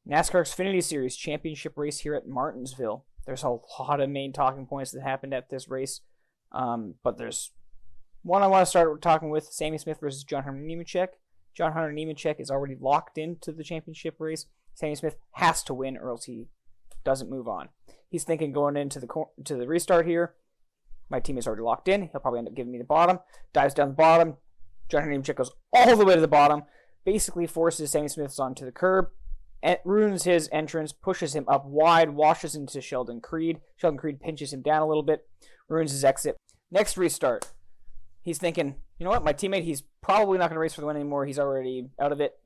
NASCAR Xfinity Series championship race here at Martinsville. There's a lot of main talking points that happened at this race, but there's one I want to start talking with: Sammy Smith versus John Hunter Nemechek. John Hunter Nemechek is already locked into the championship race. Sammy Smith has to win or else he doesn't move on. He's thinking going into the restart here, my teammate's already locked in. He'll probably end up giving me the bottom. Dives down the bottom. John Hunter Nemechek goes all the way to the bottom. Basically forces Sammy Smith onto the curb. It ruins his entrance, pushes him up wide, washes into Sheldon Creed. Sheldon Creed pinches him down a little bit, ruins his exit. Next restart, he's thinking, you know what, my teammate, he's probably not going to race for the win anymore. He's already out of it.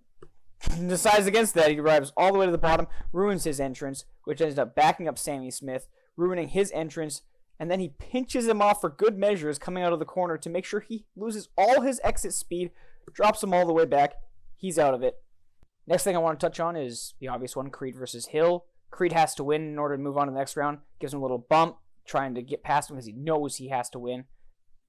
Decides against that. He arrives all the way to the bottom, ruins his entrance, which ends up backing up Sammy Smith, ruining his entrance, and then he pinches him off for good measures coming out of the corner to make sure he loses all his exit speed, drops him all the way back. He's out of it. Next thing I want to touch on is the obvious one, Creed versus Hill. Creed has to win in order to move on to the next round. Gives him a little bump, trying to get past him because he knows he has to win.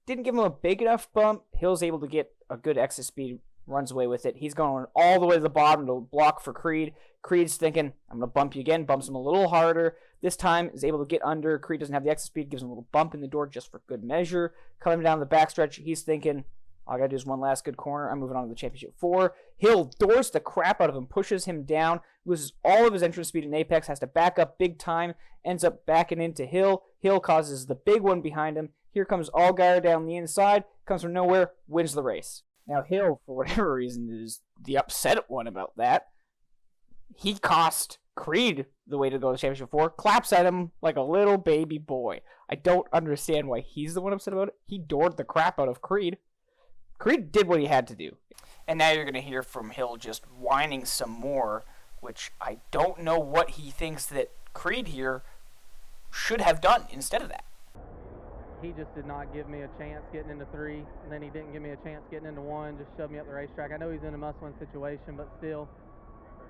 Didn't give him a big enough bump. Hill's able to get a good exit speed, runs away with it. He's going all the way to the bottom to block for Creed. Creed's thinking, I'm going to bump you again. Bumps him a little harder. This time is able to get under. Creed doesn't have the exit speed. Gives him a little bump in the door just for good measure. Coming down the backstretch, he's thinking, all I got to do is one last good corner. I'm moving on to the championship 4. Hill doors the crap out of him, pushes him down, loses all of his entrance speed in apex, has to back up big time, ends up backing into Hill. Hill causes the big one behind him. Here comes Allgaier down the inside, comes from nowhere, wins the race. Now Hill, for whatever reason, is the upset one about that. He cost Creed the way to go to the championship 4, claps at him like a little baby boy. I don't understand why he's the one upset about it. He doored the crap out of Creed. Creed did what he had to do. And now you're going to hear from Hill just whining some more, which I don't know what he thinks that Creed here should have done instead of that. He just did not give me a chance getting into 3, and then he didn't give me a chance getting into 1, just shoved me up the racetrack. I know he's in a must-win situation, but still,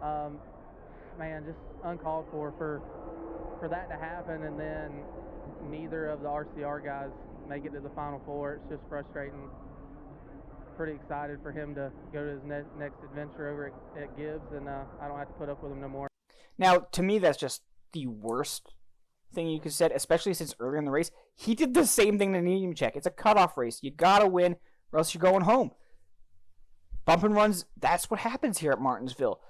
man, just uncalled for that to happen, and then neither of the RCR guys make it to the Final Four. It's just frustrating. Pretty excited for him to go to his next adventure over at Gibbs, and I don't have to put up with him no more. Now, to me, that's just the worst thing you could say, especially since earlier in the race, he did the same thing to Nemechek. It's a cutoff race. You got to win, or else you're going home. Bump and runs, that's what happens here at Martinsville.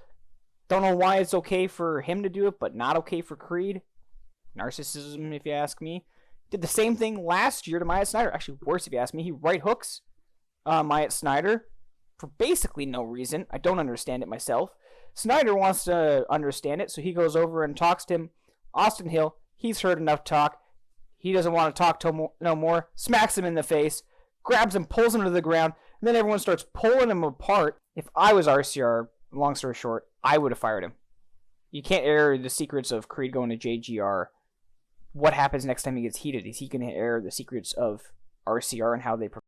Don't know why it's okay for him to do it, but not okay for Creed. Narcissism, if you ask me. Did the same thing last year to Myatt Snider. Actually, worse, if you ask me. He right hooks Myatt Snider for basically no reason. I don't understand it myself. Snider wants to understand it, so he goes over and talks to him. Austin Hill, he's heard enough talk. He doesn't want to talk no more. Smacks him in the face, grabs him, pulls him to the ground, and then everyone starts pulling him apart. If I was RCR, long story short, I would have fired him. You can't air the secrets of Creed going to JGR. What happens next time he gets heated? Is he going to air the secrets of RCR and how they prepare?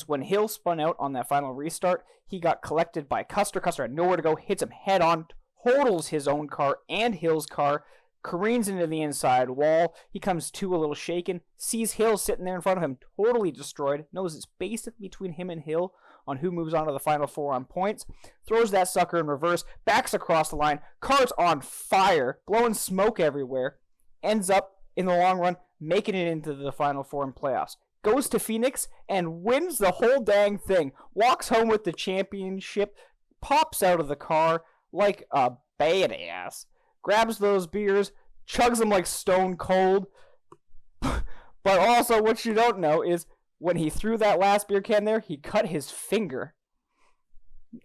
When Hill spun out on that final restart, he got collected by Custer. Custer had nowhere to go, hits him head on, totals his own car and Hill's car, careens into the inside wall. He comes to a little shaken, sees Hill sitting there in front of him, totally destroyed, knows it's basically between him and Hill on who moves on to the Final Four on points, throws that sucker in reverse, backs across the line, car's on fire, blowing smoke everywhere, ends up, in the long run, making it into the Final Four in playoffs. Goes to Phoenix and wins the whole dang thing. Walks home with the championship, pops out of the car like a badass, grabs those beers, chugs them like stone cold. But also what you don't know is when he threw that last beer can there, he cut his finger.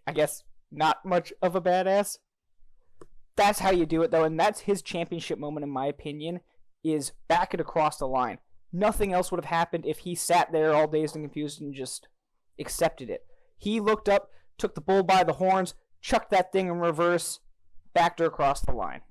I guess not much of a badass. That's how you do it though, and that's his championship moment in my opinion, is back it across the line. Nothing else would have happened if he sat there all dazed and confused and just accepted it. He looked up, took the bull by the horns, chucked that thing in reverse, backed her across the line.